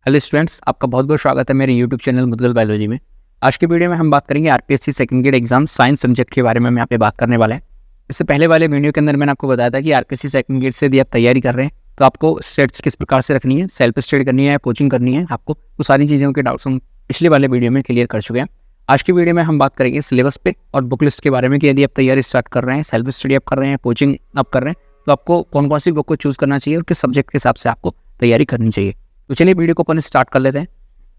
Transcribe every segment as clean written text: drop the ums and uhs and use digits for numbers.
Hello students, आपका बहुत बहुत स्वागत है मेरे यूट्यूब चैनल मुद्गल बायोलॉजी में। आज की वीडियो में हम बात करेंगे RPSC second grade exam science subject के बारे में हम यहाँ पे बात करने वाले हैं। इससे पहले वाले वीडियो के अंदर मैंने आपको बताया था कि आरपीएससी सेकंड ग्रेड से यदि आप तैयारी कर रहे हैं तो आपको स्टेट्स किस प्रकार से रखनी है, सेल्फ स्टडी करनी है, कोचिंग करनी है, आपको वो सारी चीज़ों के डाउट्स हम पिछले वाले वीडियो में क्लियर कर चुके हैं। आज की वीडियो में हम बात करेंगे सिलेबस पे और बुक लिस्ट के बारे में कि यदि आप तैयारी स्टार्ट कर रहे हैं, सेल्फ स्टडी आप कर रहे हैं, कोचिंग आप कर रहे हैं, तो आपको कौन कौन सी बुक को चूज़ करना चाहिए और किस सब्जेक्ट के हिसाब से आपको तैयारी करनी चाहिए। तो चलिए वीडियो को अपन स्टार्ट कर लेते हैं।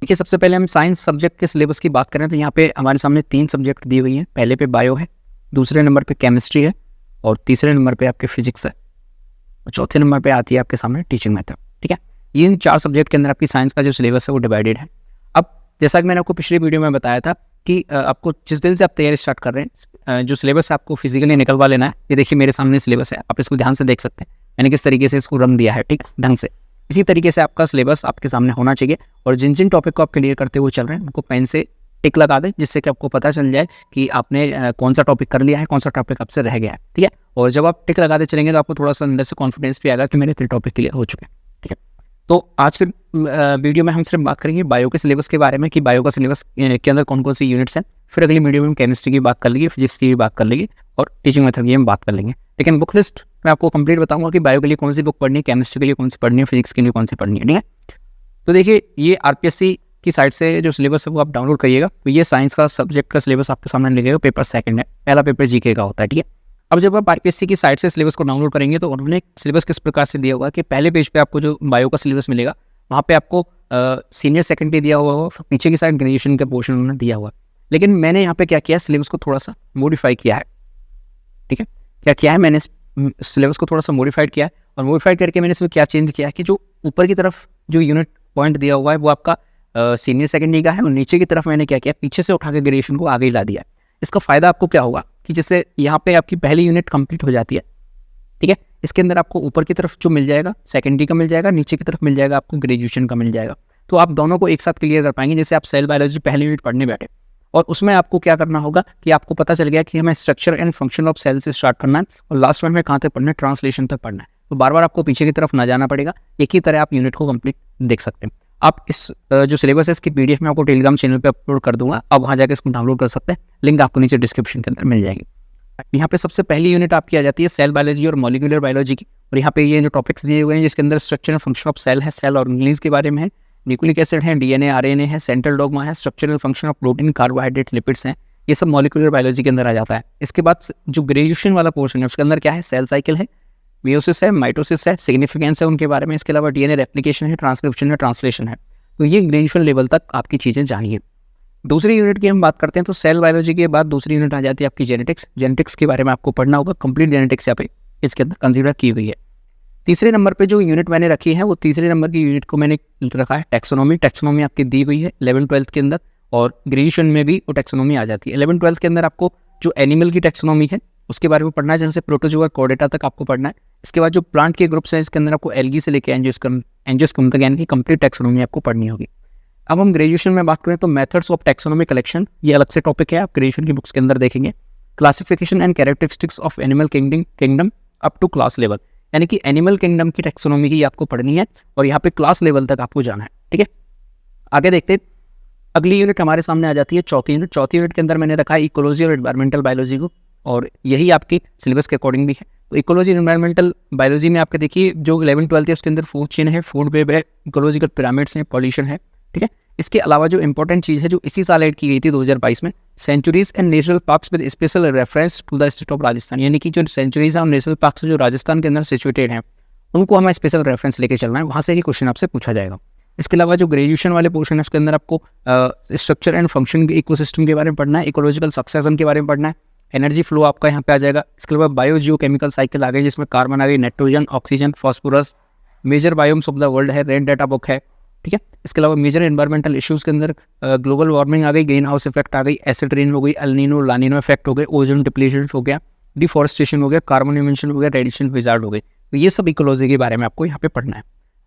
देखिए, सबसे पहले हम साइंस सब्जेक्ट के सिलेबस की बात करें तो यहाँ पे हमारे सामने 3 सब्जेक्ट दी हुई हैं। पहले पे बायो है, दूसरे नंबर पे केमिस्ट्री है और तीसरे नंबर पे आपके फिजिक्स है और चौथे नंबर पे आती है आपके सामने टीचिंग मेथड। ठीक है, ये इन 4 सब्जेक्ट के अंदर आपकी साइंस का जो सिलेबस है वो डिवाइडेड है। अब जैसा कि मैंने आपको पिछली वीडियो में बताया था कि आपको जिस दिन से आप तैयारी स्टार्ट कर रहे हैं, जो सिलेबस है आपको फिजिकली निकलवा लेना है। ये देखिए मेरे सामने सिलेबस है, आप इसको ध्यान से देख सकते हैं मैंने किस तरीके से इसको रंग दिया है, ठीक ढंग से। इसी तरीके से आपका सिलेबस आपके सामने होना चाहिए और जिन जिन टॉपिक को आप क्लियर करते हुए चल रहे हैं उनको पेन से टिक लगा दें, जिससे कि आपको पता चल जाए कि आपने कौन सा टॉपिक कर लिया है, कौन सा टॉपिक आपसे रह गया है। ठीक है, और जब आप टिक लगाते चलेंगे तो आपको थोड़ा सा अंदर से कॉन्फिडेंस भी आएगा कि मेरे 3 टॉपिक क्लियर हो चुके हैं। ठीक है, तो आज के वीडियो में हम सिर्फ बात करेंगे बायो के सिलेबस के बारे में कि बायो का सिलेबस के अंदर कौन कौन सी यूनिट्स हैं। फिर अगली वीडियो में हम केमिस्ट्री की बात कर लेंगे, फिजिक्स की भी बात कर लेंगे और टीचिंग मेथड की हम बात कर लेंगे। लेकिन बुक लिस्ट मैं आपको कंप्लीट बताऊंगा कि बायो के लिए कौन सी बुक पढ़नी है, केमिस्ट्री के लिए कौन सी पढ़नी है, फिजिक्स के लिए कौन सी पढ़नी है। ठीक है, तो देखिए ये आरपीएससी की साइट से जो सिलेबस है वो आप डाउनलोड करिएगा। तो ये साइंस का सब्जेक्ट का सिलेबस आपके सामने लिखेगा। पेपर सेकंड है, पहला पेपर जीके का होता है। ठीक है, अब जब आप आरपीएससी की साइट से सिलेबस को डाउनलोड करेंगे तो उन्होंने सिलेबस किस प्रकार से दिया हुआ है कि पहले पेज पे आपको जो बायो का सिलेबस मिलेगा वहाँ पे आपको सीनियर सेकेंडरी दिया हुआ होगा, पीछे की साइड ग्रेजुएशन का पोर्शन उन्होंने दिया हुआ है। लेकिन मैंने यहाँ पे क्या किया, सिलेबस को थोड़ा सा मॉडिफाई किया है। ठीक है, क्या किया है, मैंने सिलेबस को थोड़ा सा मॉडिफाइड किया है और मॉडिफाइड करके मैंने इसमें क्या चेंज किया है कि जो ऊपर की तरफ जो यूनिट पॉइंट दिया हुआ है वो आपका सीनियर सेकेंडरी का है और नीचे की तरफ मैंने क्या किया, पीछे से उठा के ग्रेजुएशन को आगे ला दिया है। इसका फ़ायदा आपको क्या होगा कि जैसे यहाँ पे आपकी पहली यूनिट कंप्लीट हो जाती है। ठीक है, इसके अंदर आपको ऊपर की तरफ जो मिल जाएगा सेकेंडरी का मिल जाएगा, नीचे की तरफ मिल जाएगा आपको ग्रेजुएशन का मिल जाएगा। तो आप दोनों को एक साथ क्लियर कर पाएंगे। जैसे आप सेल बायोलॉजी पहली यूनिट पढ़ने बैठे और उसमें आपको क्या करना होगा कि आपको पता चल गया कि हमें structure and function of cell से स्टार्ट करना है और लास्ट में कहाँ तक पढ़ना है, ट्रांसलेशन तक पढ़ना है। तो बार बार आपको पीछे की तरफ ना जाना पड़ेगा, एक ही तरह आप यूनिट को कंप्लीट देख सकते हैं। आप इस जो सिलेबस है इसकी पीडीएफ में आपको टेलीग्राम चैनल पे अपलोड कर दूंगा, आप वहाँ जाकर इसको डाउनलोड कर सकते हैं। लिंक आपको नीचे डिस्क्रिप्शन के अंदर मिल जाएगी। यहाँ पे सबसे पहली यूनिट आपकी आ जाती है सेल बायोलॉजी और मॉलिक्यूलर बायोलॉजी की। और यहाँ पे ये जो टॉपिक्स दिए हुए हैं जिसके अंदर structure and function of cell है, सेल ऑर्गेनेल्स के बारे में है, न्यूक्लिक एसिड है, डीएनए आरएनए है, सेंट्रल डॉग्मा है, structural function of protein, carbohydrate, lipids हैं, ये सब मॉलिक्यूलर बायोलॉजी के अंदर आ जाता है। इसके बाद जो ग्रेजुएशन वाला पोर्शन है उसके अंदर क्या है, सेल साइकिल है, मियोसिस है, माइटोसिस है, सिग्निफिकेंस है उनके बारे में। इसके अलावा डीएनए रेप्लिकेशन है, ट्रांसक्रिप्शन है, ट्रांसलेशन है। तो ये ग्रेजुएशन लेवल तक आपकी चीज़ें जानिए। दूसरी यूनिट की हम बात करते हैं तो सेल बायोलॉजी के बाद दूसरी यूनिट आ जाती है आपकी जेनेटिक्स। जेनेटिक्स के बारे में आपको पढ़ना होगा, कंप्लीट जेनेटिक्स यहाँ पे इसके अंदर कंसीडर की हुई है। तीसरे नंबर पे जो यूनिट मैंने रखी है वो तीसरे नंबर की यूनिट को मैंने रखा है टैक्सोनॉमी। टैक्सोनॉमी आपकी दी हुई है 11th-12th के अंदर और ग्रेजुएशन में भी वो टैक्सोनॉमी आ जाती है। 11th-12th के अंदर आपको जो एनिमल की टैक्सोनॉमी है उसके बारे में पढ़ना है, जैसे प्रोटोजोआ कॉर्डेटा तक आपको पढ़ना है। इसके बाद जो प्लांट के ग्रुप्स हैं इसके अंदर आपको एल्गी से लेकर एंजियोस्पर्म तक यानी कि कंप्लीट टैक्सोनॉमी आपको पढ़नी होगी। अब हम ग्रेजुएशन में बात करें तो मेथड्स ऑफ टैक्सोनॉमी कलेक्शन, ये अलग से टॉपिक है, आप ग्रेजुएशन की बुक्स के अंदर देखेंगे। Classification and characteristics of animal kingdom up to class level, यानी कि एनिमल किंगडम की टैक्सोनॉमी ही आपको पढ़नी है और यहाँ पे क्लास लेवल तक आपको जाना है। ठीक है, आगे देखते हैं। अगली यूनिट हमारे सामने आ जाती है चौथी यूनिट। चौथी यूनिट के अंदर मैंने रखा है इकोलॉजी और एनवायरमेंटल बायोलॉजी को और यही आपकी सिलेबस के अकॉर्डिंग भी है। तो इकोलॉजी एनवायरमेंटल बायोलॉजी में आपके देखिए जो 11th-12th है उसके अंदर फूड चेन है, फूड वेब है, इकोलॉजिकल पिरामिड्स हैं, पॉल्यूशन है। ठीक है, इसके अलावा जो इंपॉर्टेंट चीज़ है जो इसी साल ऐड की गई थी 2022 में, sanctuaries and national parks with special reference to the state of Rajasthan, यानी कि जो सेंचुरीज हैं और नेशनल पार्क्स जो राजस्थान के अंदर सिचुएटेड हैं उनको हमें स्पेशल रेफरेंस लेके चलना है, वहाँ से ही क्वेश्चन आपसे पूछा जाएगा। इसके अलावा जो ग्रेजुएशन वाले पोर्शन है उसके अंदर आपको स्ट्रक्चर एंड फंक्शन इकोसिस्टम के बारे में पढ़ना है, इकोलॉजिकल सक्सेशन के बारे में पढ़ना है, एनर्जी फ्लो आपका यहाँ पे आ जाएगा। इसके अलावा बायो जियो केमिकल साइकिल आ गई जिसमें कार्बन आ गई, nitrogen, oxygen, phosphorus, major biomes of the world है, रेड डाटा बुक है। ठीक है, इसके अलावा मेजर एनवायरमेंटल इश्यूज़ के अंदर ग्लोबल वार्मिंग आ गई, ग्रीन हाउस इफेक्ट आ गई, एसिड रेन हो गई, एलनीनो लानिनो इफेक्ट हो गए, ओजोन डिप्लीशन हो गया, डिफॉरेस्टेशन हो गया, कार्बन इमिशन हो गया, रेडिएशन विजार्ड हो गई। तो ये सब इकोलॉजी के बारे में आपको यहाँ पे पढ़ना है।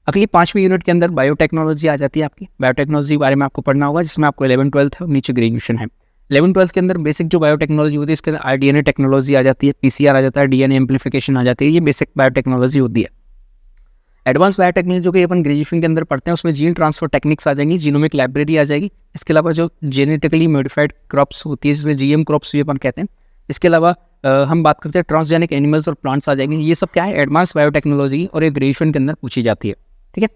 अगली 5वीं यूनिट के अंदर बायोटेक्नोलॉजी आ जाती है आपकी। बायोटेक्नोलॉजी के बारे में आपको पढ़ना होगा जिसमें आपको 11th-12th है और नीचे ग्रेजुएशन है। 11th-12th के अंदर बेसिक जो बायोटेक्नोलॉजी होती है इसके अंदर आरडीएनए टेक्नोलॉजी आ जाती है, पीसीआर आ जाता है, डीएनए एम्प्लीफिकेशन आ जाती है, ये बेसिक बायोटेक्नोलॉजी होती है। एडवांस बायोटेक्नोलॉजी जो कि अपन ग्रेजुएशन के अंदर पढ़ते हैं उसमें जीन ट्रांसफर टेक्निक्स आ जाएंगी, जीनोमिक लाइब्रेरी आ जाएगी। इसके अलावा जो जेनेटिकली मॉडिफाइड क्रॉप्स होती है जिसमें जीएम क्रॉप्स भी अपन कहते हैं। इसके अलावा हम बात करते हैं ट्रांसजेनिक एनिमल्स और प्लांट्स आ जाएंगे। ये सब क्या है, एडवांस बायोटेक्नोलॉजी और ये ग्रेजुएशन के अंदर पूछी जाती है। ठीक है,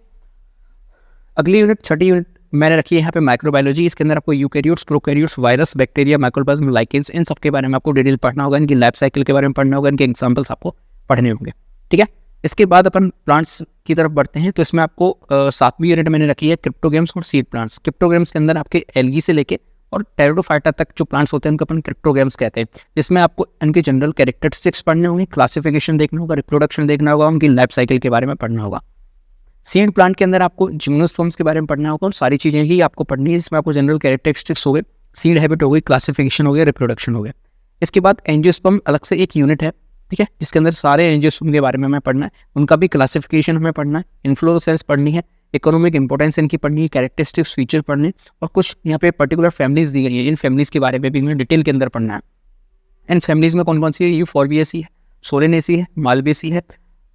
अगली यूनिट छठी यूनिट मैंने रखी है यहाँ पे माइक्रोबायोलॉजी। इसके अंदर आपको eukaryotes, prokaryotes, virus, bacteria, microplasm, lichens, इन सब के बारे में आपको डिटेल पढ़ना होगा, इनकी लाइफ साइकिल के बारे में पढ़ना होगा, इनके एग्जाम्पल्स आपको पढ़ने होंगे। ठीक है, इसके बाद अपन प्लांट्स की तरफ बढ़ते हैं। तो इसमें आपको 7वीं यूनिट मैंने रखी है क्रिप्टोगेम्स और सीड प्लांट्स। क्रिप्टोगेम्स के अंदर आपके एल्गी से लेके और टेरिडोफाइटा तक जो प्लांट्स होते हैं उनको अपन क्रिप्टोगेम्स कहते हैं, जिसमें आपको इनके जनरल कैरेक्टरिस्टिक्स पढ़ने होंगे, क्लासिफिकेशन देखना होगा, रिप्रोडक्शन देखना होगा, उनकी लाइफ साइकिल के बारे में पढ़ना होगा। सीड प्लांट के अंदर आपको जिम्नोस्पर्म्स के बारे में पढ़ना होगा और सारी चीज़ें ही आपको पढ़नी है, जिसमें आपको जनरल कैरेक्टरिस्टिक्स हो गए, सीड हैबिट हो गई, क्लासिफिकेशन हो गया, रिप्रोडक्शन हो गया। इसके बाद एंजियोस्पर्म अलग से एक यूनिट है, ठीक है, जिसके अंदर सारे एंजियोस्पर्म के बारे में हमें पढ़ना है, उनका भी क्लासिफिकेशन हमें पढ़ना है, इन्फ्लोरेसेंस पढ़नी है, इकोनॉमिक इंपॉर्टेंस इनकी पढ़नी है, कैरेक्टरिस्टिक्स फीचर पढ़ने, और कुछ यहाँ पे पर्टिकुलर फैमिलीज दी गई है, इन फैमिलीज के बारे में भी हमें डिटेल के अंदर पढ़ना है। इन फैमिलीज में कौन कौन सी है, ये फॉरबिएसी है, सोलेनेसी है, मालबेसी है,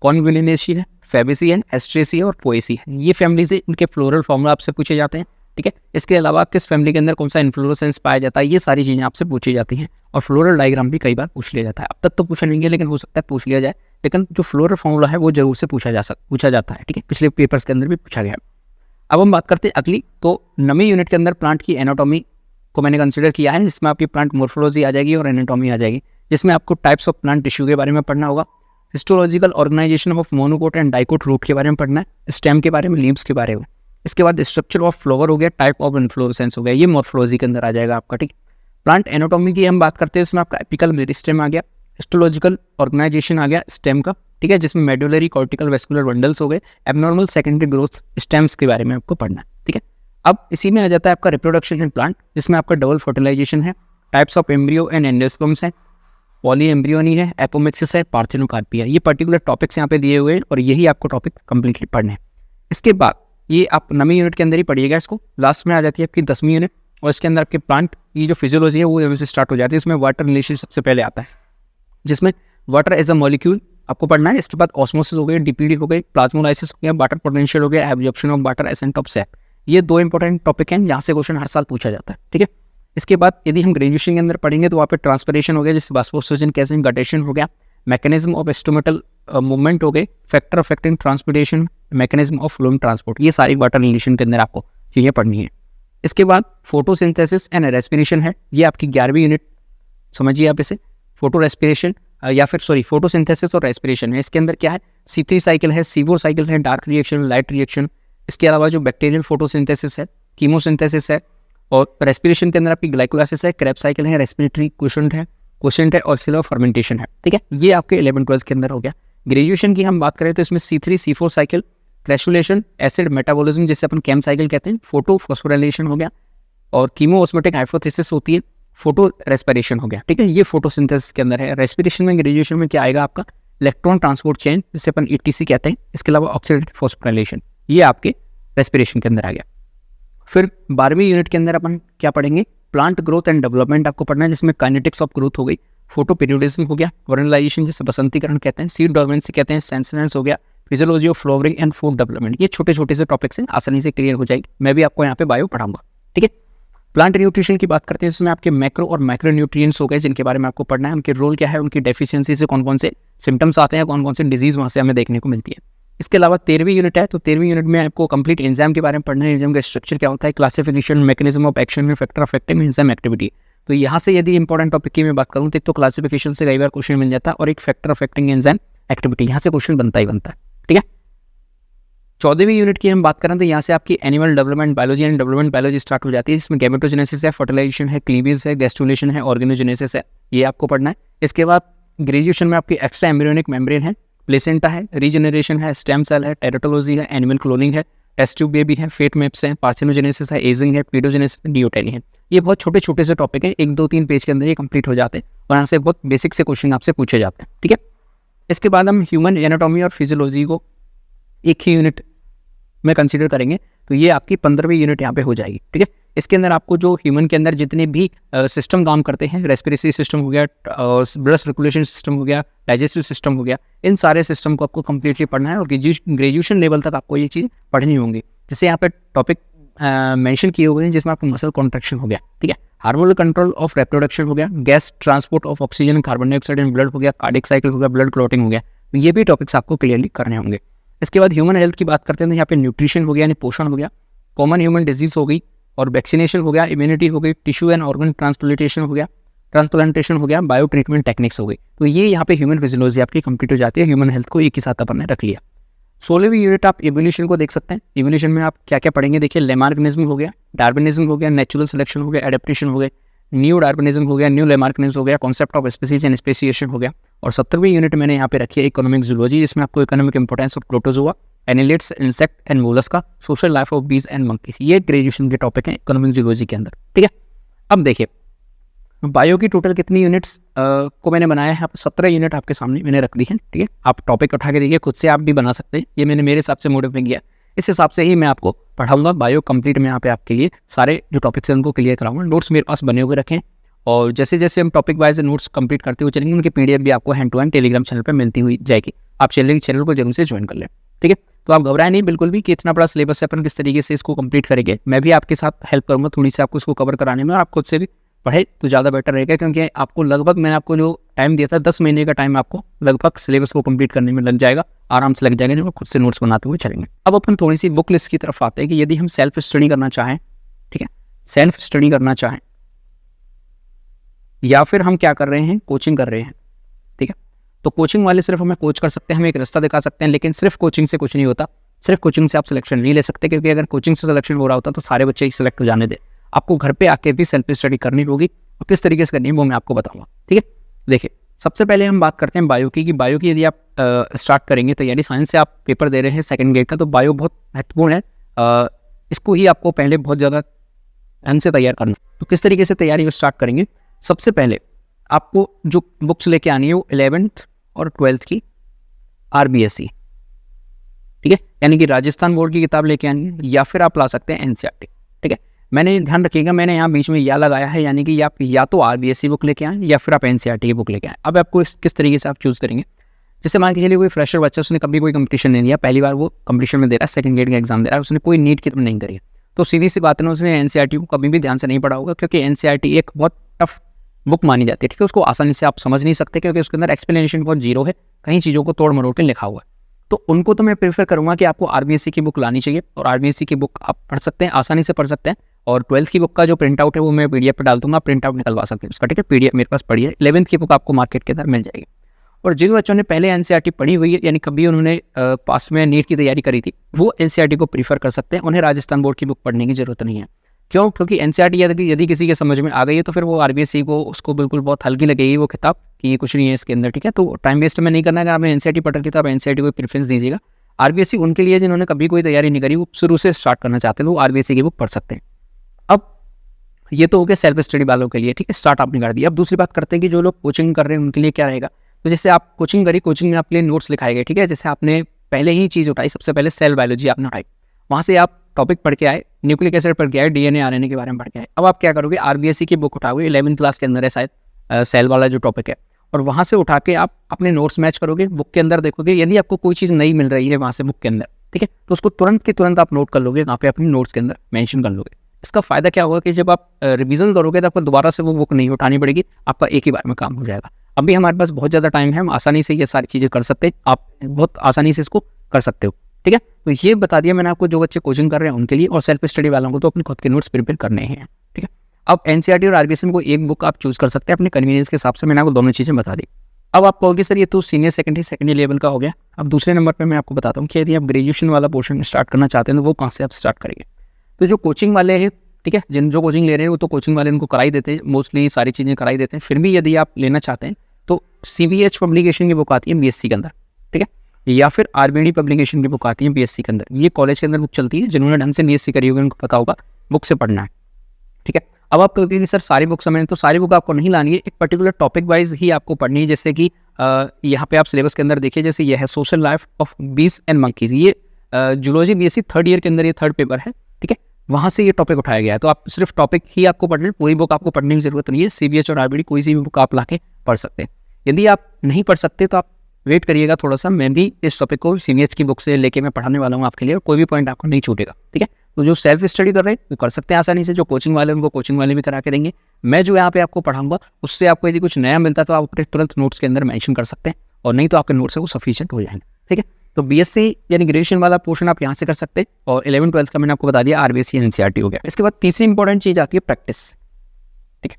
कॉन्विलिनेसी है, फैबेसी है, एस्ट्रेसी है और पोएसी है। ये फैमिलीज है, इनके फ्लोरल फॉर्मूला आपसे पूछे जाते हैं। ठीक है, इसके अलावा किस फैमिली के अंदर कौन सा इन्फ्लोरेसेंस पाया जाता है, ये सारी चीज़ें आपसे पूछी जाती हैं। और फ्लोरल डायग्राम भी कई बार पूछ लिया जाता है, अब तक तो पूछा नहीं गया लेकिन हो सकता है पूछ लिया जाए, लेकिन जो फ्लोरल फॉर्मूला है वो जरूर से पूछा जाता है। ठीक है, पिछले पेपर्स के अंदर भी पूछा गया। अब हम बात करते हैं अगली, तो 9वीं यूनिट के अंदर प्लांट की एनाटॉमी को मैंने कंसिडर किया है, जिसमें आपकी प्लांट मोर्फोलॉजी आ जाएगी और एनाटॉमी आ जाएगी, जिसमें आपको टाइप्स ऑफ प्लांट टिश्यू के बारे में पढ़ना होगा, histological organisation of monocot and dicot root के बारे में पढ़ना है, स्टेम के बारे में, लीव्स के बारे में। इसके बाद स्ट्रक्चर ऑफ फ्लावर हो गया, टाइप ऑफ इन्फ्लोरेसेंस हो गया, ये मोर्फोलॉजी के अंदर आ जाएगा आपका। ठीक, प्लांट एनाटॉमी की हम बात करते हैं, इसमें आपका एपिकल मेरिस्टेम आ गया, हिस्टोलॉजिकल ऑर्गेनाइजेशन आ गया स्टेम का, ठीक है, जिसमें मेडुलरी कॉर्टिकल वेस्कुलर बंडल्स हो गए, एबनॉर्मल सेकेंडरी ग्रोथ स्टेम्स के बारे में आपको पढ़ना है। ठीक है, अब इसी में आ जाता है आपका रिप्रोडक्शन इन प्लांट, जिसमें आपका डबल फर्टिलाइजेशन है, types of embryo and endosperms है, पॉली एम्ब्रियोनी है, एपोमिक्सिस है, पार्थेनोकार्पी है। ये पर्टिकुलर टॉपिक्स यहाँ पे दिए हुए हैं और यही आपको टॉपिक कंप्लीटली पढ़ने हैं। इसके बाद ये आप 9वीं यूनिट के अंदर ही पढ़िएगा इसको। लास्ट में आ जाती है आपकी 10वीं यूनिट और इसके अंदर आपके प्लांट की जो फिजियोलॉजी है वो यहाँ से स्टार्ट हो जाती है। इसमें वाटर रिलेशन सबसे पहले आता है, जिसमें वाटर एज अ मॉलिक्यूल आपको पढ़ना है। इसके बाद ऑस्मोसिस हो गई, डीपीडी हो गई, प्लाज्मोलाइसिस हो गया, वाटर पोटेंशियल हो गया, absorption of water, ascent of SAP. ये 2 इंपॉर्टेंट टॉपिक हैं, यहाँ से क्वेश्चन हर साल पूछा जाता है। ठीक है, इसके बाद यदि हम ग्रेजुएशन के अंदर पढ़ेंगे तो वहाँ पे ट्रांसपिरेशन हो गया, जैसे वास्पोसर्जन, कैसिंग, गटेशन हो गया, मैकेनिज्म ऑफ एस्टोमेटल मूवमेंट हो गई, factor affecting transportation, mechanism of fluid transport. ये सारी वाटर रिलेशन के अंदर आपको चीज़ें पढ़नी है। इसके बाद फोटोसिंथेसिस एंड रेस्पिरेशन है, ये आपकी 11वीं यूनिट समझिए आप इसे। फोटो रेस्पिरेशन या फिर फोटोसिंथेसिस और रेस्पिरेशन है। इसके अंदर क्या है, C3 साइकिल है, C4 साइकिल है, डार्क रिएक्शन, लाइट रिएक्शन। इसके अलावा जो बैक्टीरियल फोटोसिंथेसिस है, कीमोसिंथेसिस है, और रेस्पिरेशन के अंदर आपकी ग्लाइकोलाइसिस है, क्रेब साइकिल है, रेस्पिरेटरी क्वेश्चन है और इसके अलावा फर्मेंटेशन है। ठीक है, ये आपके 11-12 के अंदर हो गया। ग्रेजुएशन की हम बात करें तो इसमें C3 C4 cycle, क्रैशुलेशन, acid metabolism जिसे अपन कैम साइकिल कहते हैं, फोटो फॉस्फोराइलेशन हो गया, और कीमोऑस्मोटिक हाइपोथेसिस होती है, फोटो रेस्पिरेशन हो गया। ठीक है, ये फोटोसिंथेसिस के अंदर है। रेस्पिरेशन में ग्रेजुएशन में क्या आएगा आपका, इलेक्ट्रॉन ट्रांसपोर्ट चेन जिसे अपन ETC कहते हैं। इसके अलावा ऑक्सीडेटिव फॉस्फोराइलेशन, ये आपके रेस्पिरेशन के अंदर आ गया। फिर 12वीं यूनिट के अंदर अपन क्या पढ़ेंगे, प्लांट ग्रोथ एंड डेवलपमेंट आपको पढ़ना है, जिसमें काइनेटिक्स ऑफ ग्रोथ हो गई, फोटो पीरियोडिज्म हो गया, वर्नलाइजेशन जिसे बसंतीकरण कहते हैं, सीड डोर्मेंसी कहते हैं, सेंसेनेंस हो गया, physiology of flowering and food development. ये छोटे छोटे से टॉपिक्स हैं, आसानी से क्लियर हो जाएगी। मैं भी आपको यहाँ पे बायो पढ़ाऊंगा। ठीक है, प्लांट न्यूट्रिशन की बात करते हैं, जिसमें आपके मैक्रो और माइक्रो न्यूट्रिएंट्स हो गए, जिनके बारे में आपको पढ़ना है, उनके रोल क्या है, उनकी डेफिशिएंसी से कौन कौन से सिम्टम्स आते हैं, कौन कौन से डिजीज वहाँ से हमें देखने को मिलती है। इसके अलावा 13वीं यूनिट है, तो 13वीं यूनिट में आपको कंप्लीट एंजाइम के बारे में पढ़ना है, एंजाइम का स्ट्रक्चर क्या होता है, क्लासिफिकेशन, मैकेनिज्म ऑफ एक्शन में, फैक्टर अफेक्टिंग एंजाइम एक्टिविटी। तो यहाँ से यदि इंपॉर्टेंट टॉपिक की मैं बात करूँ तो एक तो क्लासिफिकेशन से कई बार क्वेश्चन मिल जाता है, और एक फैक्टर अफेक्टिंग एंजाइम एक्टिविटी, यहाँ से क्वेश्चन बनता ही बनता है। ठीक है, 14वीं यूनिट की हम बात करें तो यहाँ से आपकी animal development biology and development biology start हो जाती है, जिसमें गैमेटोजेनेसिस है, फर्टिलाइजेशन है, क्लीवेज है, गैस्ट्रुलेशन है, ऑर्गेनोजेनेसिस है, ये आपको पढ़ना है। इसके बाद ग्रेजुएशन में आपकी एक्स्ट्रा एम्ब्रियोनिक मेम्ब्रेन है, प्लेसेंटा है, रीजनरेशन है, स्टेम सेल है, टेरेटोलॉजी है, एनिमल क्लोनिंग है, टेस्ट ट्यूब बेबी है, फेट मैप्स है, पार्थिनोजेनेसिस है, एजिंग है, पीडोजेनेसिस, डियोटेली है। ये बहुत छोटे छोटे से टॉपिक हैं, 1 2 3 पेज के अंदर ये कंप्लीट हो जाते हैं और यहाँ से बहुत बेसिक से क्वेश्चन आपसे पूछे जाते हैं। ठीक है, इसके बाद हम ह्यूमन एनाटॉमी और फिजियोलॉजी को एक ही यूनिट में कंसीडर करेंगे, तो ये आपकी 15वीं यूनिट यहाँ पे हो जाएगी। ठीक है, इसके अंदर आपको जो ह्यूमन के अंदर जितने भी सिस्टम काम करते हैं, रेस्पिरेटरी सिस्टम हो गया, ब्लड सर्कुलेशन सिस्टम हो गया, डाइजेस्टिव सिस्टम हो गया, इन सारे सिस्टम को आपको कंप्लीटली पढ़ना है और ग्रेजुएशन लेवल तक आपको ये चीज़ पढ़नी होंगी। जैसे यहाँ पे टॉपिक मेंशन किए हुए हैं जिसमें आपको मसल कॉन्ट्रैक्शन हो गया, ठीक है, हार्मोनल कंट्रोल ऑफ रिप्रोडक्शन हो गया, gas transport of oxygen carbon dioxide in blood हो गया, कार्डियक साइकिल हो गया, ब्लड क्लॉटिंग हो गया। तो ये भी टॉपिक्स आपको क्लियरली करने होंगे। इसके बाद ह्यूमन हेल्थ की बात करते हैं तो यहाँ पे न्यूट्रिशन हो गया यानी पोषण हो गया, कॉमन ह्यूमन डिजीज हो गई और वैक्सीनेशन हो गया, इम्यूनिटी हो गई, टिश्यू एंड ऑर्गन ट्रांसप्लांटेशन हो गया, बायो ट्रीटमेंट टेक्निक्स हो गई। तो ये यहाँ पे ह्यूमन फिजियोलॉजी आपकी कंप्लीट हो जाती है। ह्यूमन हेल्थ को एक ही साथ अपन ने रख लिया। 16वीं यूनिट आप इवोल्यूशन को देख सकते हैं। इवोल्यूशन में आप क्या क्या पढ़ेंगे देखिए, लेमार्किनिज्म हो गया, डार्विनिज्म हो गया, नेचुरल सिलेक्शन हो गया, एडेप्टेशन हो गया, न्यू डार्विनिज्म हो गया, न्यू लेमार्किनिज्म हो गया, concept of species and speciation हो गया। और 17वीं यूनिट मैंने यहाँ पे रखी है इकोनॉमिक जूलॉजी, जिसमें आपको economic importance of protozoa, annelids, insect and Mollusca, social life of बीज एंड मंकीज। ये ग्रेजुएशन के टॉपिक हैं इकोनॉमिक जूलॉजी के अंदर। ठीक है, अब देखिए बायो की टोटल कितनी यूनिट्स को मैंने बनाया है, 17 यूनिट आपके सामने मैंने रख दी है। ठीक है, आप टॉपिक उठा के देखिए, खुद से आप भी बना सकते हैं। ये मैंने मेरे हिसाब से मॉडिफाई किया, इस हिसाब से ही मैं आपको पढ़ाऊंगा। बायो कंप्लीट में यहाँ पे आपके लिए सारे जो टॉपिक्स हैं उनको क्लियर कराऊंगा। नोट्स मेरे पास बने हुए रखें और जैसे जैसे हम टॉपिक वाइज नोट्स कंप्लीट करते हुए चलेंगे, उनकी PDF भी आपको hand to hand Telegram channel पर मिलती हुई जाएगी। आप चैनल को जरूर से ज्वाइन कर लें। ठीक है, तो आप घबराएं नहीं बिल्कुल भी कि इतना बड़ा सिलेबस है, अपन किस तरीके से इसको कंप्लीट करेंगे। मैं भी आपके साथ हेल्प करूँगा थोड़ी सी आपको इसको कवर कराने में, और आप खुद से भी पढ़े तो ज़्यादा बेटर रहेगा, क्योंकि आपको लगभग मैंने आपको जो टाइम दिया था 10 महीने का टाइम आपको लगभग सिलेबस को कंप्लीट करने में लग जाएगा, आराम से लग जाएगा जब खुद से नोट्स बनाते हुए चलेंगे। अब अपन थोड़ी सी बुक लिस्ट की तरफ आते हैं कि यदि हम सेल्फ स्टडी करना चाहें, ठीक है, सेल्फ स्टडी करना चाहें या फिर हम क्या कर रहे हैं, कोचिंग कर रहे हैं। ठीक है, तो कोचिंग वाले सिर्फ हमें कोच कर सकते हैं, हमें एक रास्ता दिखा सकते हैं, लेकिन सिर्फ कोचिंग से कुछ नहीं होता। सिर्फ कोचिंग से आप सिलेक्शन नहीं ले सकते, क्योंकि अगर कोचिंग से सिलेक्शन हो रहा होता तो सारे बच्चे ही सिलेक्ट हो जाने दे। आपको घर पे आके भी सेल्फ स्टडी करनी होगी, और किस तरीके से करनी है वो मैं आपको बताऊंगा। ठीक है, देखिए सबसे पहले हम बात करते हैं बायो की, कि बायो की यदि आप स्टार्ट करेंगे तो यानी साइंस से आप पेपर दे रहे हैं सेकंड ग्रेड का, तो बायो बहुत महत्वपूर्ण है। इसको ही आपको पहले बहुत ज़्यादा ढंग से तैयार करना। तो किस तरीके से तैयारी स्टार्ट करेंगे, सबसे पहले आपको जो बुक्स लेके आनी है वो 11th और 12th की RBSE, ठीक है, यानी कि राजस्थान बोर्ड की किताब लेके आनी है, या फिर आप ला सकते हैं NCERT। ठीक है, मैंने ध्यान रखिएगा, मैंने यहाँ बीच में या लगाया है, यानी कि आप या तो RBSE बुक लेके आएँ या फिर आप NCERT की बुक लेके आएँ। अब आपको किस तरीके से आप चूज़ करेंगे, जैसे मान के चलिए कोई फ्रेशर बच्चा, उसने कभी कोई कंपटीशन नहीं दिया, पहली बार वो कंपटीशन में दे रहा है, सेकंड ग्रेड का एग्जाम दे रहा है, उसने कोई नीट की तरफ नहीं करी है, तो सीधी सी बात है ना, उसने NCERT को कभी भी ध्यान से नहीं पढ़ा होगा, क्योंकि NCERT एक बहुत टफ बुक मानी जाती है। ठीक है, उसको आसानी से आप समझ नहीं सकते, क्योंकि उसके अंदर एक्सप्लेनेशन बहुत जीरो है, कहीं चीज़ों को तोड़ मरोड़ के लिखा हुआ है। तो उनको तो मैं प्रेफर करूँगा कि आपको RBSE की बुक लानी चाहिए, और RBSE की बुक आप पढ़ सकते हैं, आसानी से पढ़ सकते हैं। और 12th की बुक का जो प्रिंट आउट है वो मैं PDF पे डाल दूंगा, प्रिंट आउट निकलवा सकते हैं उसका। ठीक है, PDF मेरे पास पड़ी है। 11th की बुक आपको मार्केट के अंदर मिल जाएगी। और जिन बच्चों ने पहले NCERT पढ़ी हुई है, यानी कभी उन्होंने पास में नीट की तैयारी करी थी, वो NCERT को प्रीफर कर सकते हैं, उन्हें राजस्थान बोर्ड की बुक पढ़ने की जरूरत नहीं है। क्यों, क्योंकि NCERT यदि किसी के समझ में आ गई है तो फिर वो RBSE को उसको बिल्कुल बहुत हल्की लगेगी वो किताब, कि ये कुछ नहीं है इसके अंदर। ठीक है, तो टाइम वेस्ट में नहीं करना है। अगर आपने NCERT पढ़ रखी तो आप NCERT को प्रेफरेंस दीजिएगा। RBSE उनके लिए जिन्होंने कभी कोई तैयारी नहीं करी, वो शुरू से स्टार्ट करना चाहते हैं, वो RBSE की बुक पढ़ सकते हैं। अब ये तो हो गया सेल्फ स्टडी वालों के लिए। ठीक है, स्टार्ट आपने कर दिया। अब दूसरी बात करते हैं कि जो लोग कोचिंग कर रहे हैं उनके लिए क्या रहेगा। तो जैसे आप कोचिंग करी, कोचिंग में आपके लिए नोट्स लिखाए गए। ठीक है, जैसे आपने पहले ही चीज़ उठाई, सबसे पहले सेल बायोलॉजी आपने उठाई, वहाँ से आप टॉपिक पढ़ के आए, न्यूक्लिक एसिड पढ़ के आए, DNA RNA के बारे में पढ़ के आए। अब आप क्या करोगे, RBSE की बुक उठाओगे, 11th क्लास के अंदर है शायद सेल वाला जो टॉपिक है, और वहाँ से उठा के आप अपने नोट्स मैच करोगे, बुक के अंदर देखोगे। यदि आपको कोई चीज़ नहीं मिल रही है वहाँ से बुक के अंदर, ठीक है, तो उसको तुरंत के तुरंत आप नोट कर लोगे, वहाँ पे अपनी नोट्स के अंदर मेंशन कर लोगे। इसका फ़ायदा क्या होगा कि जब आप रिवीजन करोगे तो आपको दोबारा से वो बुक नहीं उठानी पड़ेगी, आपका एक ही बार में काम हो जाएगा। अभी हमारे पास बहुत ज़्यादा टाइम है, हम आसानी से ये सारी चीज़ें कर सकते हैं, आप बहुत आसानी से इसको कर सकते हो। ठीक है, तो ये बता दिया मैंने आपको जो बच्चे कोचिंग कर रहे हैं उनके लिए, और सेल्फ स्टडी वालों को तो अपने खुद के नोट्स प्रिपेयर करने हैं। ठीक है, अब NCERT और RBSE में कोई एक बुक आप चूज़ कर सकते हैं अपने कन्वीनियंस के हिसाब से। मैंने आपको दोनों चीज़ें बता दी। अब आप कहोगे सर ये तो सीनियर सेकेंडरी लेवल का हो गया। अब दूसरे नंबर पर मैं आपको बताता हूँ कि यदि आप ग्रेजुएशन वाला पोर्शन स्टार्ट करना चाहते हैं तो वो कहाँ से आप स्टार्ट करेंगे। तो जो कोचिंग वाले हैं, ठीक है, जो कोचिंग ले रहे हैं वो तो कोचिंग वाले उनको कराई देते हैं, मोस्टली सारी चीज़ें कराई देते हैं। फिर भी यदि आप लेना चाहते हैं तो CBH पब्लिकेशन की बुक आती है BSc के अंदर, ठीक है, या फिर RBD पब्लिकेशन की बुक आती है BSc के अंदर। ये कॉलेज के अंदर बुक चलती है, जिन्होंने ढंग से BSc करी होगी उनको पता होगा बुक से पढ़ना है। ठीक है, अब आप कहोगे कि सर सारी बुक्स हमें, तो सारी बुक आपको नहीं लानी है, एक पर्टिकुलर टॉपिक वाइज ही आपको पढ़नी है। जैसे कि यहाँ पे आप सिलेबस के अंदर देखिए, जैसे ये है सोशल लाइफ ऑफ बीज एंड मंकीज, ये जूलॉजी बीएससी थर्ड ईयर के अंदर ये थर्ड पेपर है, ठीक है, वहाँ से ये टॉपिक उठाया गया है। तो आप सिर्फ टॉपिक ही आपको पढ़ लें, पूरी बुक आपको पढ़ने की जरूरत नहीं है। सीबीएच और आरबीडी कोई सी भी बुक आप लाके पढ़ सकते हैं। यदि आप नहीं पढ़ सकते तो आप वेट करिएगा थोड़ा सा, मैं भी इस टॉपिक को सीबीएच की बुक से लेके मैं पढ़ाने वाला हूँ आपके लिए, और कोई भी पॉइंट आपको नहीं छूटेगा, ठीक है। तो जो सेल्फ स्टडी कर रहे हैं वो कर सकते हैं आसानी से, जो कोचिंग वाले उनको कोचिंग वाले भी करा के देंगे। मैं जो यहाँ पे आपको पढ़ाऊंगा उससे आपको यदि कुछ नया मिलता है तो आप अपने तुरंत नोट्स के अंदर मेंशन कर सकते हैं, और नहीं तो आपके नोट्स है वो सफिशिएंट हो जाएंगे, ठीक है। तो बीएससी यानी ग्रेजुएशन वाला पोर्शन आप यहाँ से कर सकते हैं, और 11th-12th का मैंने आपको बता दिया आरबीएससी एनसीईआरटी हो गया। इसके बाद तीसरी इंपॉर्टेंट चीज आती है प्रैक्टिस, ठीक है।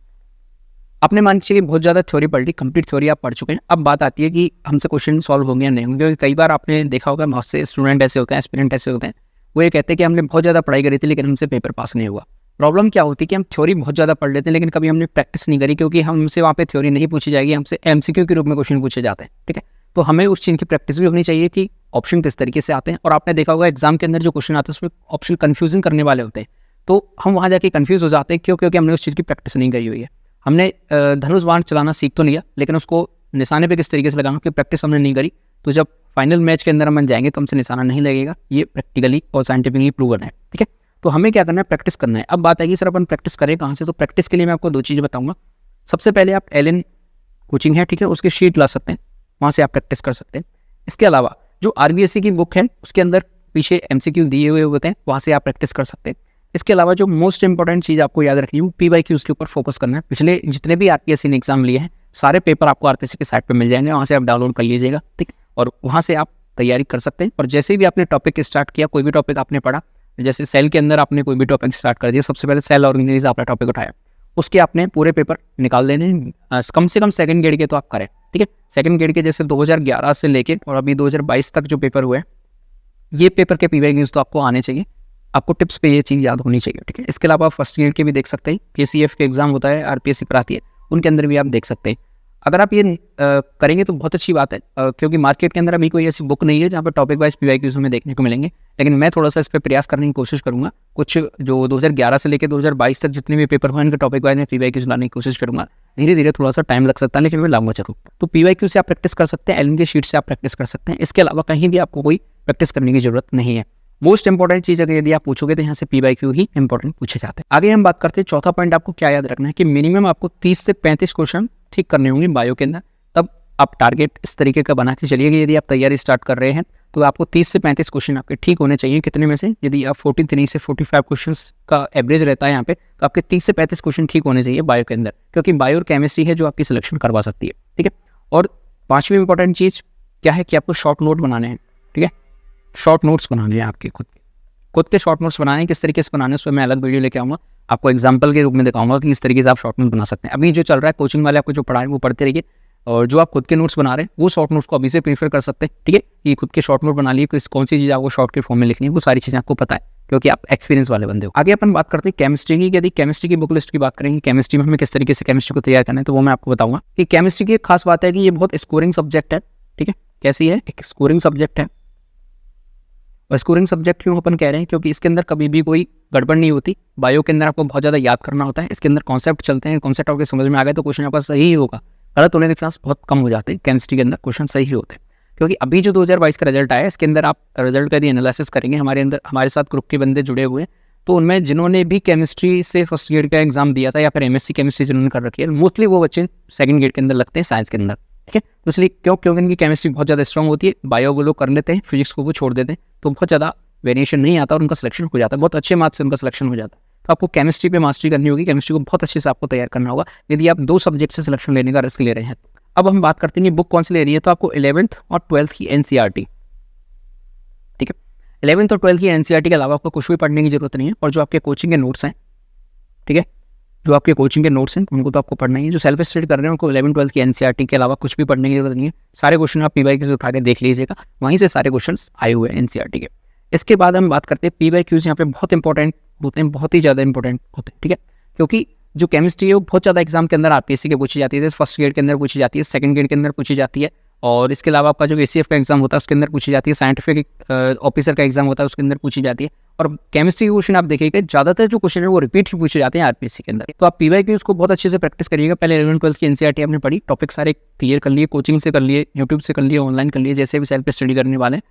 आपने मान लीजिए कि बहुत ज़्यादा थ्योरी पढ़ ली, कंप्लीट थ्योरी आप पढ़ चुके हैं, अब बात आती है कि हमसे क्वेश्चन सॉल्व होंगे या नहीं होंगे। क्योंकि कई बार आपने देखा होगा बहुत से स्टूडेंट ऐसे होते हैं, एस्पिरेंट ऐसे होते हैं, वो ये कहते हैं कि हमने बहुत ज़्यादा पढ़ाई करी थी लेकिन हमसे पेपर पास नहीं हुआ। प्रॉब्लम क्या होती है कि हम थ्योरी बहुत ज़्यादा पढ़ लेते हैं लेकिन कभी हमने प्रैक्टिस नहीं करी, क्योंकि हमसे वहाँ पे थ्योरी नहीं पूछी जाएगी, हमसे एमसीक्यू के रूप में क्वेश्चन पूछे जाते हैं, ठीक है। तो हमें उस चीज़ की प्रैक्टिस भी होनी चाहिए कि ऑप्शन किस तरीके से आते हैं। और आपने देखा होगा एग्जाम के अंदर जो क्वेश्चन आते हैं उसमें ऑप्शन कन्फ्यूजिंग करने वाले होते हैं, तो हम वहाँ जाके कन्फ्यूज हो जाते हैं, क्यों? क्योंकि हमने उस चीज़ की प्रैक्टिस नहीं करी हुई है। हमने धनुष बाण चलाना सीख तो लिया लेकिन उसको निशाने पे किस तरीके से लगाना की प्रैक्टिस हमने नहीं करी, तो जब फाइनल मैच के अंदर हम जाएंगे तो हमसे निशाना नहीं लगेगा। ये प्रैक्टिकली और साइंटिफिकली प्रूवन है, ठीक है। तो हमें क्या करना है, प्रैक्टिस करना है। अब बात आएगी सर अपन प्रैक्टिस करें कहाँ से, तो प्रैक्टिस के लिए मैं आपको दो चीज़ें बताऊंगा। सबसे पहले आप एलन कोचिंग है, ठीक है, उसकी शीट ला सकते हैं, वहाँ से आप प्रैक्टिस कर सकते हैं। इसके अलावा जो आरबीएससी की बुक है उसके अंदर पीछे एमसीक्यू दिए हुए होते हैं, वहाँ से आप प्रैक्टिस कर सकते हैं। इसके अलावा जो मोस्ट इंपॉर्टेंट चीज़ आपको याद रखनी है वो पीवाईक्यूज़ के ऊपर फोकस करना है। पिछले जितने भी आरपीएससी ने एग्जाम लिए हैं सारे पेपर आपको आरपीएससी के साइट पे मिल जाएंगे, वहाँ से आप डाउनलोड कर लीजिएगा, ठीक, और वहाँ से आप तैयारी कर सकते हैं। और जैसे भी आपने टॉपिक स्टार्ट किया, कोई भी टॉपिक आपने पढ़ा, जैसे सेल के अंदर आपने कोई भी टॉपिक स्टार्ट कर दिया, सबसे पहले सेल ऑर्गेनाइज आपने टॉपिक उठाया, उसके आपने पूरे पेपर निकाल देने, कम से कम सेकंड ग्रेड के तो आप करें, ठीक है। सेकंड ग्रेड के जैसे 2011 से लेके और अभी 2022 तक जो पेपर हुए, ये पेपर के पीवाईक्यूज़ तो आपको आने चाहिए, आपको टिप्स पे ये चीज़ याद होनी चाहिए, ठीक है। इसके अलावा आप फर्स्ट ग्रेड के भी देख सकते हैं, केसीएफ के एग्जाम होता है, आरपीएससी कराती है, उनके अंदर भी आप देख सकते हैं। अगर आप ये करेंगे तो बहुत अच्छी बात है, क्योंकि मार्केट के अंदर अभी कोई ऐसी बुक नहीं है जहाँ पर टॉपिक वाइज पीवाईक्यूज़ हमें देखने को मिलेंगे, लेकिन मैं थोड़ा सा इस पर प्रयास करने की कोशिश करूँगा। कुछ जो 2011 से लेकर 2022 तक जितने भी पेपर हुए उनके टॉपिक वाइज में पीवाईक्यूज़ लाने की कोशिश करूँगा। धीरे धीरे थोड़ा सा टाइम लग सकता है लेकिन मैं लाऊंगा जरूर। तो पीवाईक्यू से आप प्रैक्टिस कर सकते हैं, एलन की शीट से आप प्रैक्टिस कर सकते हैं। इसके अलावा कहीं भी आपको कोई प्रैक्टिस करने की जरूरत नहीं है। मोस्ट इंपॉर्टेंट चीज़ अगर यदि आप पूछोगे तो यहाँ से पीवाईक्यू ही इंपॉर्टेंट पूछे जाते हैं। आगे हम बात करते हैं, चौथा पॉइंट आपको क्या याद रखना है कि मिनिमम आपको 30 से 35 क्वेश्चन ठीक करने होंगे बायो के अंदर। तब आप टारगेट इस तरीके का बना के चलिएगा, यदि आप तैयारी स्टार्ट कर रहे हैं तो आपको 30 से 35 क्वेश्चन आपके ठीक होने चाहिए। कितने में से, यदि आप 43 से 45 क्वेश्चंस का एवरेज रहता है यहाँ पे, तो आपके 30 से 35 क्वेश्चन ठीक होने चाहिए बायो के अंदर, क्योंकि बायो और केमिस्ट्री है जो आपकी सिलेक्शन करवा सकती है, ठीक है। और पांचवी इंपॉर्टेंट चीज़ क्या है कि आपको शॉर्ट नोट बनाने हैं, ठीक है। शॉर्ट नोट्स बनाने हैं आपके खुद के शॉर्ट नोट्स बनाने हैं। किस तरीके से बनाने हैं उस पर मैं अलग वीडियो लेके आऊँगा, आपको एग्जाम्पल के रूप में दिखाऊंगा कि इस तरीके से आप शॉर्ट नोट बना सकते हैं। अभी जो चल रहा है कोचिंग वाले आपको जो पढ़ा है वो पढ़ते रहिए, और जो आप खुद के नोट्स बना रहे हैं वो शॉर्ट नोट्स को अभी से प्रीफर कर सकते हैं, ठीक है। ये खुद के शॉर्ट नोट बना लिए, कौन सी चीज़ आपको शॉर्ट के फॉर्म में लिखनी है वो सारी चीज़ें आपको पता है, क्योंकि आप एक्सपीरियंस वाले बंदे हो। आगे अपन बात करते हैं केमिस्ट्री की। यदि केमिस्ट्री की बुक लिस्ट की बात करेंगे, केमिस्ट्री में हमें किस तरीके से केमिस्ट्री को तैयार करना है, तो वो मैं आपको बताऊंगा कि केमिस्ट्री की एक खास बात है कि ये बहुत स्कोरिंग सब्जेक्ट है, ठीक है। कैसी है, एक स्कोरिंग सब्जेक्ट है। और स्कोरिंग सब्जेक्ट क्यों अपन कह रहे हैं, क्योंकि इसके अंदर कभी भी कोई गड़बड़ नहीं होती। बायो के अंदर आपको बहुत ज़्यादा याद करना होता है, इसके अंदर कॉन्सेप्ट चलते हैं, कॉन्सेप्ट आपके समझ में आ गए तो क्वेश्चन आपका सही ही होगा, गलत होने के चांस बहुत कम हो जाते हैं। केमिस्ट्री के अंदर क्वेश्चन सही होते हैं, क्योंकि अभी जो 2022 का रिजल्ट आया इसके अंदर आप रिजल्ट का यदि एनालिसिस करेंगे, हमारे साथ ग्रुप के बंदे जुड़े हुए, तो उनमें जिन्होंने भी केमिस्ट्री से फर्स्ट ग्रेड का एग्जाम दिया था या फिर एमएससी केमिस्ट्री जिन्होंने कर रखी है, मोस्टली वो बच्चे सेकंड ग्रेड के अंदर लगते हैं साइंस के अंदर, ठीक है। तो इसलिए क्योंकि इनकी केमिस्ट्री बहुत ज़्यादा स्ट्रॉन्ग होती है, बायो वो लोग कर लेते हैं, फिजिक्स को वो छोड़ देते हैं, तो बहुत ज़्यादा वेरिएशन नहीं आता और उनका सिलेक्शन हो जाता है, बहुत अच्छे मार्क्स से उनका सिलेक्शन हो जाता है। तो आपको केमिस्ट्री पे मास्टरी करनी होगी, केमिस्ट्री को बहुत अच्छे से आपको तैयार करना होगा यदि आप 2 सब्जेक्ट से सिलेक्शन लेने का रिस्क ले रहे हैं। अब हम बात करते हैं कि बुक कौन सी ले रही है, तो आपको 11th और 12th की एनसीईआरटी, ठीक है। 11th और 12th की एनसीईआरटी के अलावा आपको कुछ भी पढ़ने की जरूरत नहीं है। और जो आपके कोचिंग के नोट्स हैं, ठीक है, जो आपके कोचिंग के नोट्स हैं उनको तो आपको पढ़ना ही है। जो सेल्फ स्टडी कर रहे हैं उनको 11th 12th की एनसीईआरटी के अलावा कुछ भी पढ़ने की जरूरत नहीं है। सारे क्वेश्चन आप पीवाईक्यू से उठा के देख लीजिएगा, वहीं से सारे क्वेश्चन आए हुए हैं एनसीईआरटी के। इसके बाद हम बात करते हैं पीवाईक्यूज, यहाँ पे बहुत इंपॉर्टेंट होते हैं, बहुत ही ज़्यादा इंपॉर्टेंट होते हैं, ठीक है। क्योंकि जो केमिस्ट्री है वो बहुत ज़्यादा एग्जाम के अंदर आरपीएससी के पूछी जाती है, फर्स्ट ग्रेड के अंदर पूछी जाती है, सेकंड ग्रेड के अंदर पूछी जाती है, और इसके अलावा आपका जो एसीएफ का एग्जाम होता है उसके अंदर पूछी जाती है, साइंटिफिक ऑफिसर का एग्जाम होता है उसके अंदर पूछी जाती है। और केमिस्ट्री के क्वेश्चन आप देखिएगा ज़्यादातर जो क्वेश्चन है वो रिपीट ही पूछे जाते हैं आरपीएससी के अंदर। तो आप पीवाईक्यूज को बहुत अच्छे से प्रैक्टिस करिएगा। पहले 11th 12th की एनसीईआरटी आपने पढ़ी, टॉपिक सारे क्लियर कर लिए, कोचिंग से कर लिए, यूट्यूब से कर लिए, ऑनलाइन कर लिए, जैसे भी सेल्फ स्टडी करने वाले,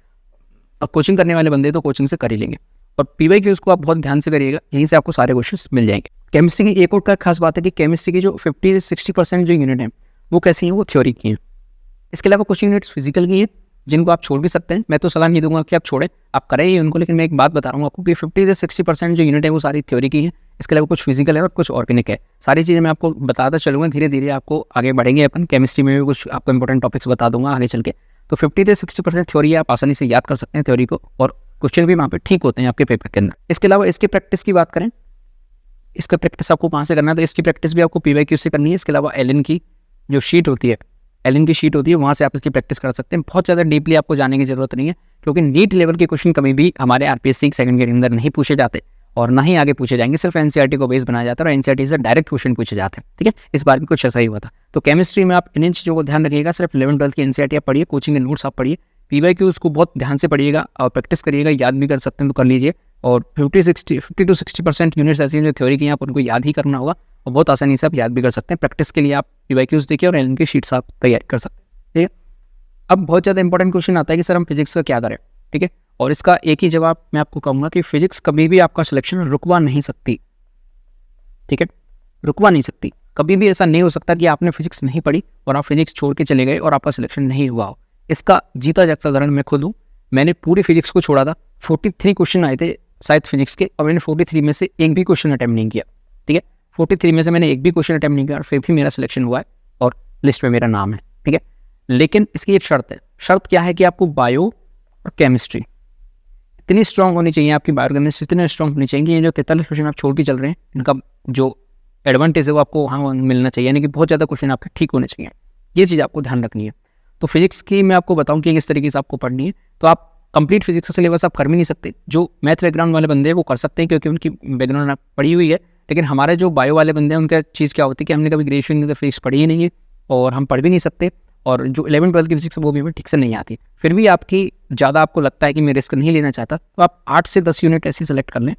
कोचिंग करने वाले बंदे तो कोचिंग से कर ही लेंगे। और PYQs को आप बहुत ध्यान से करिएगा, यहीं से आपको सारे क्वेश्चंस मिल जाएंगे। केमिस्ट्री की एक और का खास बात है कि केमिस्ट्री की जो 50 से 60% जो यूनिट है वो कैसी हैं, वो थ्योरी की हैं। इसके अलावा कुछ यूनिट्स फिजिकल की हैं जिनको आप छोड़ भी सकते हैं। मैं तो सलाह नहीं दूंगा कि आप छोड़ें, आप करें ही उनको, लेकिन मैं एक बात बता रहा हूँ आपको कि 50 से 60% जो यूनिट है वो सारी थ्योरी की है। इसके अलावा कुछ फिजिकल है और कुछ ऑर्गेनिक है। सारी चीज़ें मैं आपको बताता चलूँगा, धीरे धीरे आपको आगे बढ़ेंगे अपन। केमिस्ट्री में भी कुछ आपको इंपॉर्टेंट टॉपिक्स बता दूंगा आगे चल के। तो 50 से 60% थ्योरी आप आसानी से याद कर सकते हैं थ्योरी को, और क्वेश्चन भी वहाँ पे ठीक होते हैं आपके पेपर के अंदर। इसके अलावा इसकी प्रैक्टिस की बात करें, इसका प्रैक्टिस आपको कहाँ से करना है, तो इसकी प्रैक्टिस भी आपको PYQ से करनी है। इसके अलावा एलन की जो शीट होती है, एलन की शीट होती है, वहाँ से आप इसकी प्रैक्टिस कर सकते हैं। बहुत ज़्यादा डीपली आपको जाने की जरूरत नहीं है, क्योंकि नीट लेवल के क्वेश्चन कभी भी हमारे RPSC सेकंड गेट के अंदर नहीं पूछे जाते और ना ही आगे पूछे जाएंगे। सिर्फ NCERT को बेस बनाया जाता है और NCERT से डायरेक्ट क्वेश्चन पूछे जाते हैं। ठीक है, इस बार भी कुछ ऐसा ही हुआ था। तो केमिस्ट्री में आप इन चीज़ों को ध्यान रखिएगा। सिर्फ 11-12 की NCERT आप पढ़िए, कोचिंग के नोट्स आप पढ़िए, PYQs को बहुत ध्यान से पढ़िएगा और प्रैक्टिस करिएगा। याद भी कर सकते हैं तो कर लीजिए। और 50 to 60% यूनिट्स ऐसी हैं जो थ्योरी की हैं, आप उनको याद ही करना होगा और बहुत आसानी से आप याद भी कर सकते हैं। प्रैक्टिस के लिए आप PYQs देखिए और एलन की शीट्स आप तैयारी कर सकते हैं। ठीक है, अब बहुत ज़्यादा इंपॉर्टेंट क्वेश्चन आता है कि सर हम फिजिक्स का क्या करें। ठीक है, और इसका एक ही जवाब मैं आपको कहूँगा कि फिजिक्स कभी भी आपका सिलेक्शन रुकवा नहीं सकती। ठीक है, रुकवा नहीं सकती। कभी भी ऐसा नहीं हो सकता कि आपने फिजिक्स नहीं पढ़ी और आप फिजिक्स छोड़ के चले गए और आपका सिलेक्शन नहीं हुआ हो। इसका जीता जागता उदाहरण मैं खुद हूँ। मैंने पूरी फिजिक्स को छोड़ा था, 43 क्वेश्चन आए थे शायद फिजिक्स के, और मैंने 43 में से एक भी क्वेश्चन अटैम्प्ट नहीं किया। ठीक है, 43 में से मैंने एक भी क्वेश्चन अटैम्प्ट नहीं किया और फिर भी मेरा सिलेक्शन हुआ है और लिस्ट में मेरा नाम है। ठीक है, लेकिन इसकी एक शर्त है। शर्त क्या है कि आपको बायो और केमिस्ट्री इतनी स्ट्रांग होनी चाहिए, आपकी बायो केमिस्ट्री इतनी स्ट्रांग होनी चाहिए कि ये जो 43 क्वेश्चन आप छोड़ के चल रहे हैं, इनका जो एडवांटेज है वो आपको वहाँ मिलना चाहिए, यानी कि बहुत ज़्यादा क्वेश्चन आपके ठीक होने चाहिए। ये चीज़ आपको ध्यान रखनी है। तो फिजिक्स की मैं आपको बताऊं कि किस तरीके से आपको पढ़नी है। तो आप कंप्लीट फिजिक्स का सिलेबस आप कर भी नहीं सकते। जो मैथ बैकग्राउंड वाले बंदे हैं वो कर सकते हैं क्योंकि उनकी बैकग्राउंड पढ़ी हुई है, लेकिन हमारे जो बायो वाले बंदे हैं उनका चीज़ क्या होती है कि हमने कभी ग्रेजुएशन के अंदर फिजिक्स पढ़ी ही नहीं है और हम पढ़ भी नहीं सकते, और जो 11-12 की फिजिक्स वो भी हमें ठीक से नहीं आती। फिर भी आपकी ज़्यादा आपको लगता है कि मैं रिस्क नहीं लेना चाहता, तो आप 8 से 10 यूनिट ऐसी सेलेक्ट कर लें।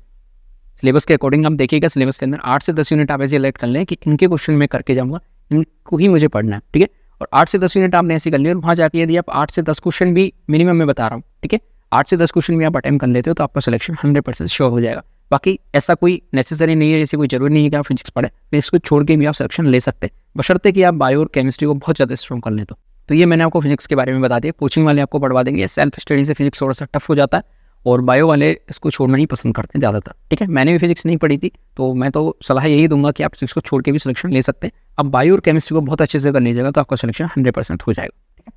सिलेबस के अकॉर्डिंग आप देखिएगा, सिलेबस के अंदर 8 से 10 यूनिट आप ऐसे सेलेक्ट कर लें कि इनके क्वेश्चन मैं करके जाऊँगा, इनको ही मुझे पढ़ना है। ठीक है, और 8 से 10 यूनिट आपने ऐसी कर लिया और वहाँ जाके यदि आप 8 से 10 क्वेश्चन भी मिनिमम मैं बता रहा हूँ, ठीक है, 8 से 10 क्वेश्चन भी आप अटेम्प्ट कर लेते हो तो आपका सिलेक्शन 100% श्योर हो जाएगा। बाकी ऐसा कोई नेसेसरी नहीं है, जैसे कोई जरूरी नहीं है कि आप फिजिक्स पढ़ें, फिजिक्स को छोड़ के भी आप सिलेक्शन ले सकते हैं, बशर्ते कि आप बायो और केमिस्ट्री को बहुत ज़्यादा स्ट्रॉन्ग कर लें। तो ये मैंने आपको फिजिक्स के बारे में बता दिया। कोचिंग वाले आपको पढ़वा देंगे, सेल्फ स्टडी से फिजिक्स थोड़ा सा टफ हो जाता है और बायो वाले इसको छोड़ना ही पसंद करते हैं ज़्यादातर। ठीक है, मैंने भी फिजिक्स नहीं पढ़ी थी तो मैं तो सलाह यही दूंगा कि आप फिजिक्स को छोड़ के भी सिलेक्शन ले सकते हैं। अब बायो और केमिस्ट्री को बहुत अच्छे से कर लीजिएगा तो आपका सिलेक्शन 100% हो जाएगा।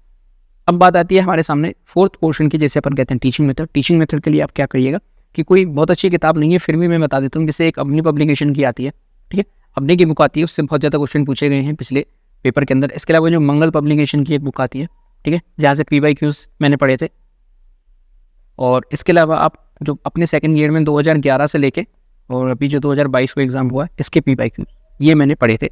अब बात आती है हमारे सामने फोर्थ पोर्शन की, जैसे अपन कहते हैं टीचिंग मेथड। टीचिंग मेथड के लिए आप क्या करिएगा कि कोई बहुत अच्छी किताब नहीं है, फिर भी मैं बता देता हूँ। जैसे एक अपनी पब्लिकेशन की आती है, ठीक है, अपनी की बुक आती है, उससे बहुत ज़्यादा क्वेश्चन पूछे गए हैं पिछले पेपर के अंदर। इसके अलावा जो मंगल पब्लिकेशन की एक बुक आती है, ठीक है, जहाँ से PYQs मैंने पढ़े थे। और इसके अलावा आप जो अपने सेकंड ईयर में 2011 से लेके और अभी जो 2022 को एग्जाम हुआ है, इसके PYQs ये मैंने पढ़े थे।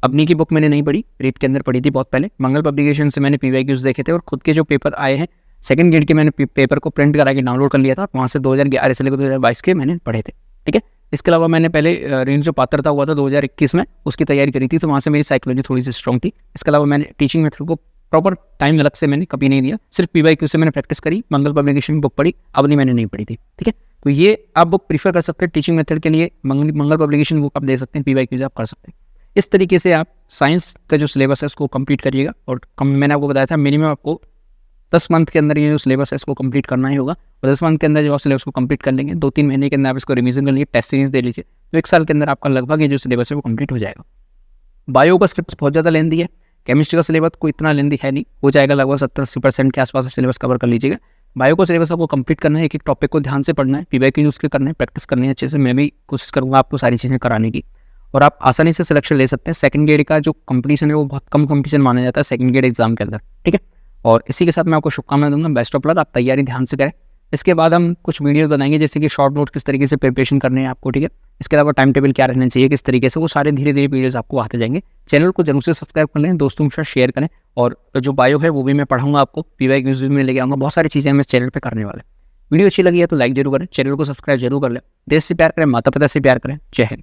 अपनी की बुक मैंने नहीं पढ़ी, रीड के अंदर पढ़ी थी बहुत पहले। मंगल पब्लिकेशन से मैंने PYQs देखे थे और खुद के जो पेपर आए हैं सेकंड ग्रेड के, मैंने पेपर को प्रिंट करा के डाउनलोड कर लिया था, वहाँ से 2011 से लेकर 2022 के मैंने पढ़े थे। ठीक है, इसके अलावा मैंने पहले रेंज जो पात्रता हुआ था 2021 में, उसकी तैयारी करी थी, तो वहाँ से मेरी साइकोलॉजी थोड़ी सी स्ट्रॉन्ग थी। इसके अलावा मैंने टीचिंग मेथड को प्रॉपर टाइम अलग से मैंने कभी नहीं दिया, सिर्फ PYQ से मैंने प्रैक्टिस करी। मंगल पब्लिकेशन बुक पढ़ी, अपनी मैंने नहीं पढ़ी थी। ठीक है, तो ये आप बुक प्रीफर कर सकते हैं टीचिंग मेथड के लिए। मंगल पब्लिकेशन बुक आप दे सकते हैं, PYQ आप कर सकते हैं। इस तरीके से आप साइंस का जो सिलेबस है उसको कंप्लीट करिएगा। और मैंने आपको बताया था मिनिमम आपको 10 मंथ के अंदर ये जो सिलेबस है इसको कंप्लीट करना ही होगा। और 10 मंथ के अंदर जब आप सिलेबस को कंप्लीट कर लेंगे, 2-3 महीने के अंदर आप इसको रिवीजन कर लीजिए, टेस्ट सीरीज दे लीजिए, तो 1 साल के अंदर आपका लगभग ये जो सिलेबस है वो कंप्लीट हो जाएगा। बायो का सिलेबस बहुत ज़्यादा लेंदी है, केमिस्ट्री का सिलेबस कोई इतना लेंदी है नहीं, हो जाएगा लगभग 70-80% के आसपास सिलेबस कवर कर लीजिएगा। बायो का सिलेबस आपको कंप्लीट करना है, एक एक टॉपिक को ध्यान से पढ़ना है, PYQ उसके करना है, प्रैक्टिस करनी है अच्छे से। मैं भी कोशिश करूँगा आपको सारी चीज़ें कराने की, और आप आसानी से सिलेक्शन ले सकते हैं। सेकंड ग्रेड का जो कंपटीशन है वो बहुत कम कंपटीशन माना जाता है सेकंड ग्रेड एग्जाम के अंदर। ठीक है, और इसी के साथ मैं आपको शुभकामनाएं दूंगा, बेस्ट ऑफ लक, आप तैयारी ध्यान से करें। इसके बाद हम कुछ वीडियो बनाएंगे, जैसे कि शॉर्ट नोट किस तरीके से प्रिपरेशन करने हैं आपको। ठीक है, इसके अलावा टाइम टेबल क्या रहना चाहिए, किस तरीके से, वो सारे धीरे धीरे वीडियोस आपको आते जाएंगे। चैनल को जरूर से सब्सक्राइब कर लें, दोस्तों के साथ शेयर करें। और जो बायो है वो भी मैं पढ़ाऊंगा आपको, PYQs में लेके आऊँगा, बहुत सारी चीज़ें हम इस चैनल पर करने वाले। वीडियो अच्छी लगी है तो लाइक जरूर करें, चैनल को सब्सक्राइब जरूर कर लें। देश से प्यार करें, माता पिता से प्यार करें। जय हिंद।